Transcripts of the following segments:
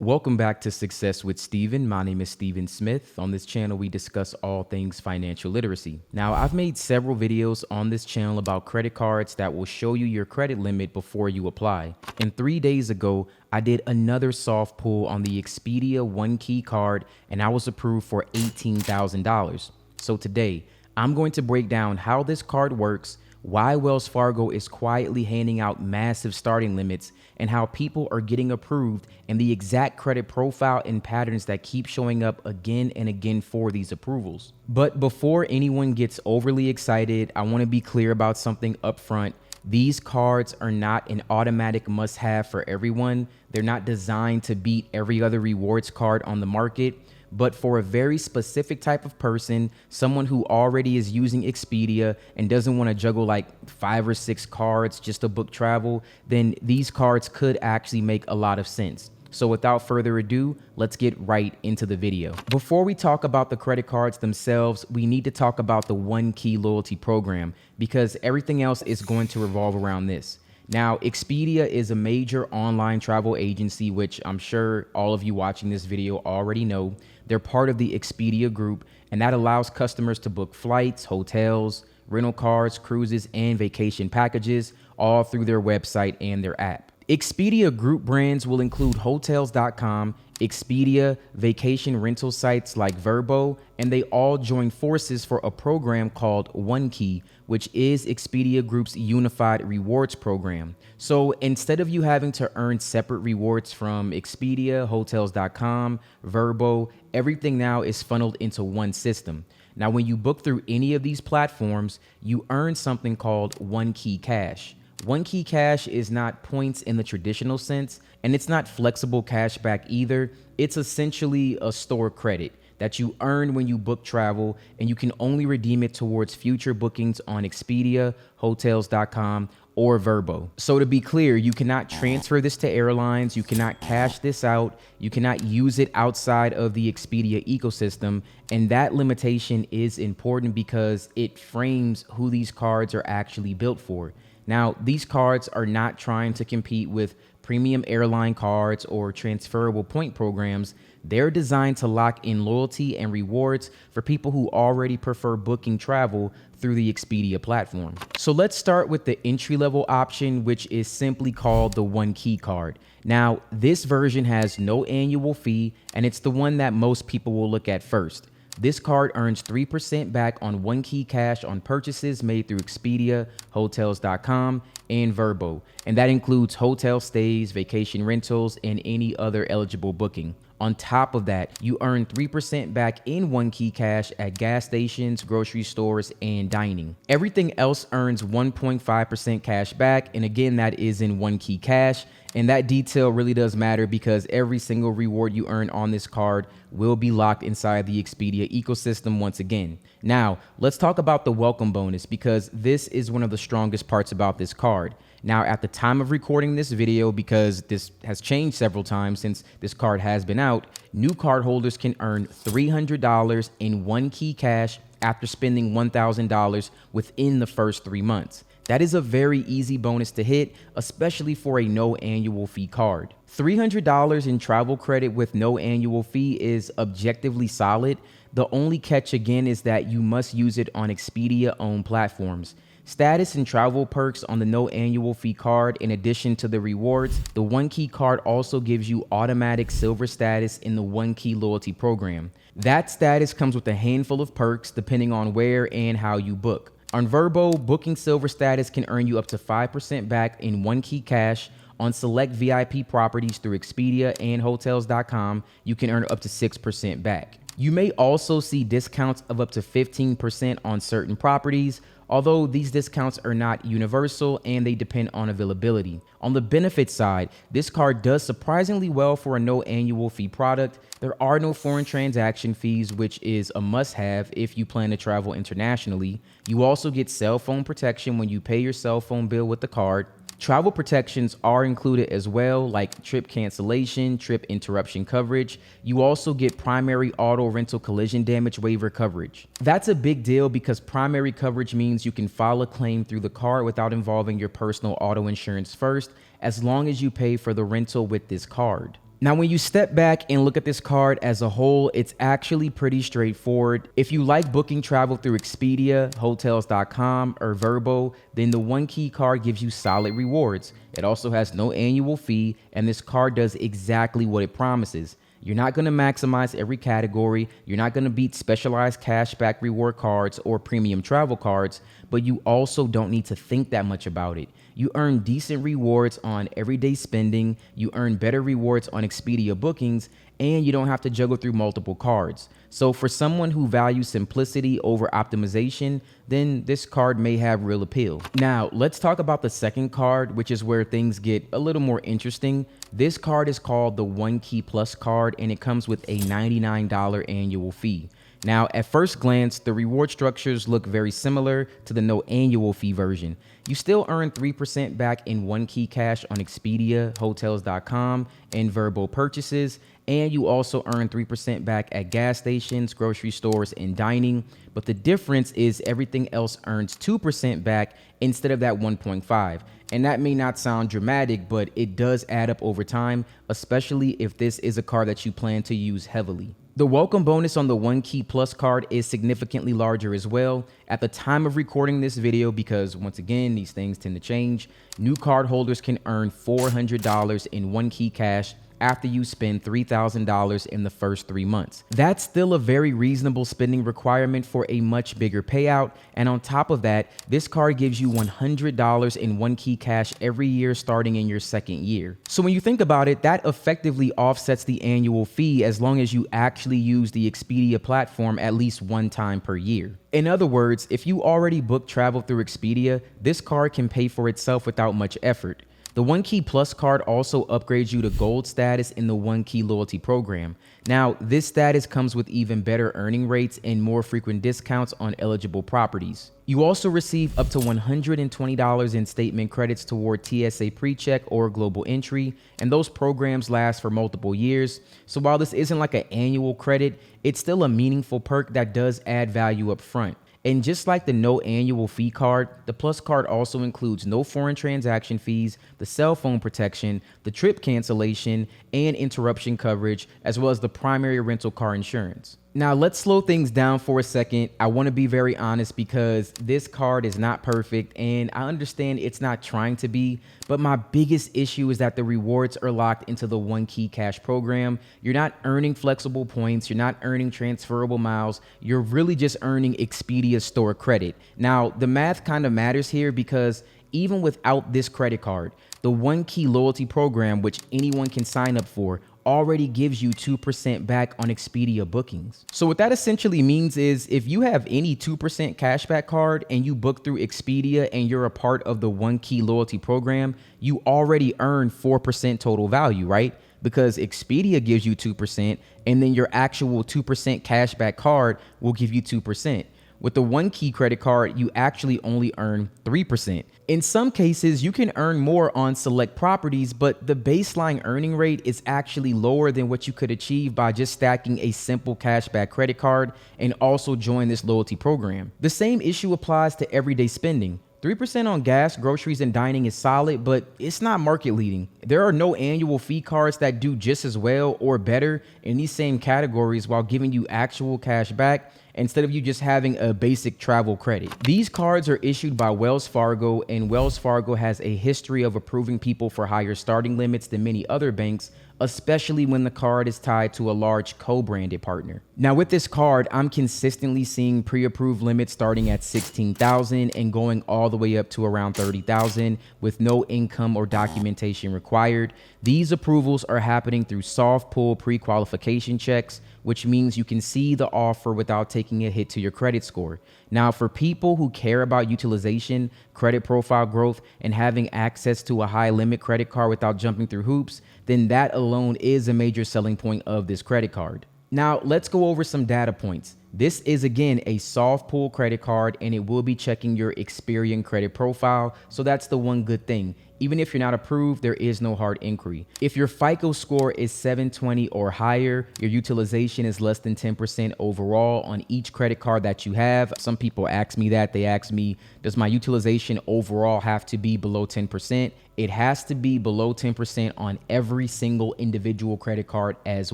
Welcome back to Success with Steven. My name is Steven Smith. On this channel, we discuss all things financial literacy. Now, I've made several videos on this channel about credit cards that will show you your credit limit before you apply. And 3 days ago, I did another soft pull on the Expedia One Key card, and I was approved for $18,000. So today, I'm going to break down how this card works, why Wells Fargo is quietly handing out massive starting limits, and how people are getting approved, and the exact credit profile and patterns that keep showing up again and again for these approvals. But before anyone gets overly excited, I want to be clear about something up front. These cards are not an automatic must-have for everyone. They're not designed to beat every other rewards card on the market. But for a very specific type of person, someone who already is using Expedia and doesn't want to juggle like 5 or 6 cards just to book travel, then these cards could actually make a lot of sense. So without further ado, let's get right into the video. Before we talk about the credit cards themselves, we need to talk about the One Key loyalty program because everything else is going to revolve around this. Now, Expedia is a major online travel agency, which I'm sure all of you watching this video already know. They're part of the Expedia group, and that allows customers to book flights, hotels, rental cars, cruises, and vacation packages all through their website and their app. Expedia group brands will include Hotels.com, Expedia, vacation rental sites like Vrbo, and they all join forces for a program called One Key, which is Expedia Group's unified rewards program. So instead of you having to earn separate rewards from Expedia, Hotels.com, Vrbo, everything now is funneled into one system. Now, when you book through any of these platforms, you earn something called One Key Cash. One Key Cash is not points in the traditional sense, and it's not flexible cash back either. It's essentially a store credit that you earn when you book travel, and you can only redeem it towards future bookings on Expedia, Hotels.com, or Vrbo. So to be clear, you cannot transfer this to airlines, you cannot cash this out, you cannot use it outside of the Expedia ecosystem, and that limitation is important because it frames who these cards are actually built for. Now, these cards are not trying to compete with premium airline cards or transferable point programs. They're designed to lock in loyalty and rewards for people who already prefer booking travel through the Expedia platform. So let's start with the entry-level option, which is simply called the One Key card. Now, this version has no annual fee, and it's the one that most people will look at first. This card earns 3% back on One Key Cash on purchases made through Expedia, Hotels.com, and Vrbo, and that includes hotel stays, vacation rentals, and any other eligible booking. On top of that, you earn 3% back in One Key Cash at gas stations, grocery stores, and dining. Everything else earns 1.5% cash back, and again, that is in One Key Cash. And that detail really does matter because every single reward you earn on this card will be locked inside the Expedia ecosystem once again. Now, let's talk about the welcome bonus because this is one of the strongest parts about this card. Now, at the time of recording this video, because this has changed several times since this card has been out, new cardholders can earn $300 in One Key Cash after spending $1,000 within the first 3 months. That is a very easy bonus to hit, especially for a no annual fee card. $300 in travel credit with no annual fee is objectively solid. The only catch again is that you must use it on Expedia-owned platforms. Status and travel perks on the no annual fee card. In addition to the rewards, the One Key card also gives you automatic silver status in the One Key loyalty program. That status comes with a handful of perks depending on where and how you book. On Vrbo, booking silver status can earn you up to 5% back in One Key Cash. On select VIP properties through Expedia and Hotels.com, you can earn up to 6% back. You may also see discounts of up to 15% on certain properties, although these discounts are not universal and they depend on availability. On the benefit side, this card does surprisingly well for a no annual fee product. There are no foreign transaction fees, which is a must-have if you plan to travel internationally. You also get cell phone protection when you pay your cell phone bill with the card. Travel protections are included as well, like trip cancellation, trip interruption coverage. You also get primary auto rental collision damage waiver coverage. That's a big deal because primary coverage means you can file a claim through the card without involving your personal auto insurance first, as long as you pay for the rental with this card. Now, when you step back and look at this card as a whole, it's actually pretty straightforward. If you like booking travel through Expedia, Hotels.com, or Vrbo, then the One Key card gives you solid rewards. It also has no annual fee, and this card does exactly what it promises. You're not going to maximize every category. You're not going to beat specialized cashback reward cards or premium travel cards, but you also don't need to think that much about it. You earn decent rewards on everyday spending, you earn better rewards on Expedia bookings, and you don't have to juggle through multiple cards. So for someone who values simplicity over optimization, then this card may have real appeal. Now, let's talk about the second card, which is where things get a little more interesting. This card is called the One Key Plus card, and it comes with a $99 annual fee. Now, at first glance, the reward structures look very similar to the no annual fee version. You still earn 3% back in One Key cash on Expedia, Hotels.com, and Vrbo purchases, and you also earn 3% back at gas stations, grocery stores, and dining. But the difference is everything else earns 2% back instead of that 1.5. And that may not sound dramatic, but it does add up over time, especially if this is a card that you plan to use heavily. The welcome bonus on the One Key Plus card is significantly larger as well. At the time of recording this video, because once again, these things tend to change, new card holders can earn $400 in One Key cash after you spend $3,000 in the first 3 months. That's still a very reasonable spending requirement for a much bigger payout. And on top of that, this card gives you $100 in One Key cash every year starting in your second year. So when you think about it, that effectively offsets the annual fee as long as you actually use the Expedia platform at least one time per year. In other words, if you already booked travel through Expedia, this card can pay for itself without much effort. The One Key Plus card also upgrades you to gold status in the One Key loyalty program. Now, this status comes with even better earning rates and more frequent discounts on eligible properties. You also receive up to $120 in statement credits toward TSA PreCheck or Global Entry, and those programs last for multiple years. So while this isn't like an annual credit, it's still a meaningful perk that does add value up front. And just like the no annual fee card, the Plus card also includes no foreign transaction fees, the cell phone protection, the trip cancellation, and interruption coverage, as well as the primary rental car insurance. Now let's slow things down for a second. I want to be very honest because this card is not perfect and I understand it's not trying to be, but my biggest issue is that the rewards are locked into the One Key cash program. You're not earning flexible points. You're not earning transferable miles. You're really just earning Expedia store credit. Now the math kind of matters here because even without this credit card, the One Key loyalty program, which anyone can sign up for, already gives you 2% back on Expedia bookings. So what that essentially means is if you have any 2% cashback card and you book through Expedia and you're a part of the One Key loyalty program, you already earn 4% total value, right? Because Expedia gives you 2% and then your actual 2% cashback card will give you 2%. With the One Key credit card, you actually only earn 3%. In some cases, you can earn more on select properties, but the baseline earning rate is actually lower than what you could achieve by just stacking a simple cashback credit card and also join this loyalty program. The same issue applies to everyday spending. 3% on gas, groceries, and dining is solid, but it's not market leading. There are no annual fee cards that do just as well or better in these same categories while giving you actual cash back instead of you just having a basic travel credit. These cards are issued by Wells Fargo, and Wells Fargo has a history of approving people for higher starting limits than many other banks, especially when the card is tied to a large co-branded partner. Now with this card, I'm consistently seeing pre-approved limits starting at $16,000 and going all the way up to around $30,000 with no income or documentation required. These approvals are happening through soft pull pre-qualification checks, which means you can see the offer without taking a hit to your credit score. Now, for people who care about utilization, credit profile growth, and having access to a high limit credit card without jumping through hoops, then that alone is a major selling point of this credit card. Now, let's go over some data points. This is again a soft pull credit card and it will be checking your Experian credit profile. So that's the one good thing. Even if you're not approved, there is no hard inquiry. If your FICO score is 720 or higher, your utilization is less than 10% overall on each credit card that you have. Some people ask me that. They ask me, does my utilization overall have to be below 10%? It has to be below 10% on every single individual credit card as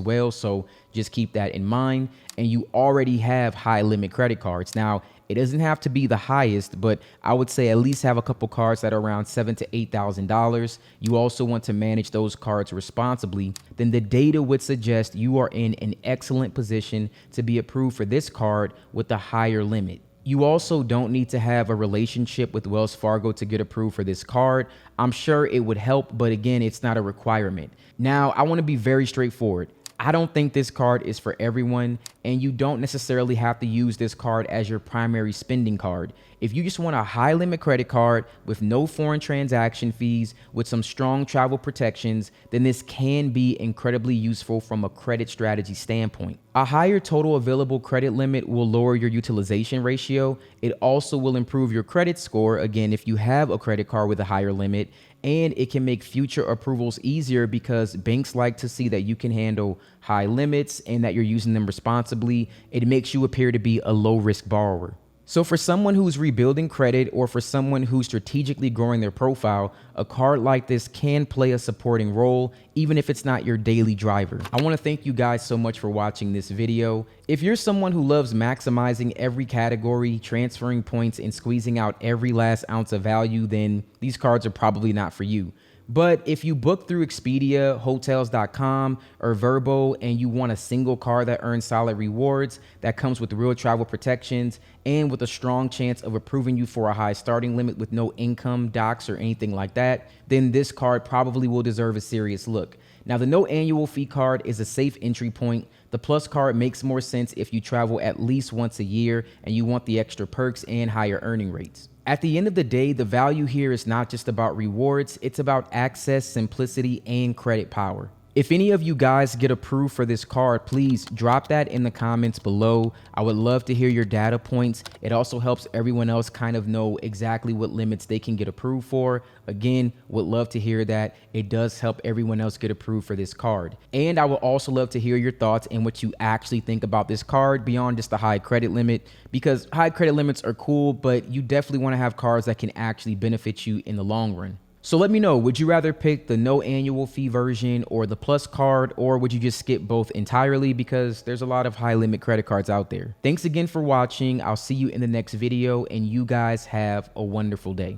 well. So just keep that in mind. And you already have high limit credit cards. Now, it doesn't have to be the highest, but I would say at least have a couple cards that are around $7,000 to $8,000. You also want to manage those cards responsibly. Then the data would suggest you are in an excellent position to be approved for this card with a higher limit. You also don't need to have a relationship with Wells Fargo to get approved for this card. I'm sure it would help, but again, it's not a requirement. Now, I want to be very straightforward. I don't think this card is for everyone, and you don't necessarily have to use this card as your primary spending card. If you just want a high limit credit card with no foreign transaction fees, with some strong travel protections, then this can be incredibly useful from a credit strategy standpoint. A higher total available credit limit will lower your utilization ratio. It also will improve your credit score, again, if you have a credit card with a higher limit, and it can make future approvals easier because banks like to see that you can handle high limits and that you're using them responsibly. It makes you appear to be a low risk borrower. So for someone who's rebuilding credit or for someone who's strategically growing their profile, a card like this can play a supporting role, even if it's not your daily driver. I want to thank you guys so much for watching this video. If you're someone who loves maximizing every category, transferring points, and squeezing out every last ounce of value, then these cards are probably not for you. But if you book through Expedia, hotels.com, or Verbo, and you want a single card that earns solid rewards, that comes with real travel protections, and with a strong chance of approving you for a high starting limit with no income, docs, or anything like that, then this card probably will deserve a serious look. Now, the no annual fee card is a safe entry point. The Plus card makes more sense if you travel at least once a year and you want the extra perks and higher earning rates. At the end of the day, the value here is not just about rewards, it's about access, simplicity, and credit power. If any of you guys get approved for this card, please drop that in the comments below. I would love to hear your data points. It also helps everyone else kind of know exactly what limits they can get approved for. Again, would love to hear that. It does help everyone else get approved for this card. And I would also love to hear your thoughts and what you actually think about this card beyond just the high credit limit, because high credit limits are cool, but you definitely want to have cards that can actually benefit you in the long run. So let me know, would you rather pick the no annual fee version or the Plus card, or would you just skip both entirely, because there's a lot of high limit credit cards out there? Thanks again for watching. I'll see you in the next video, and you guys have a wonderful day.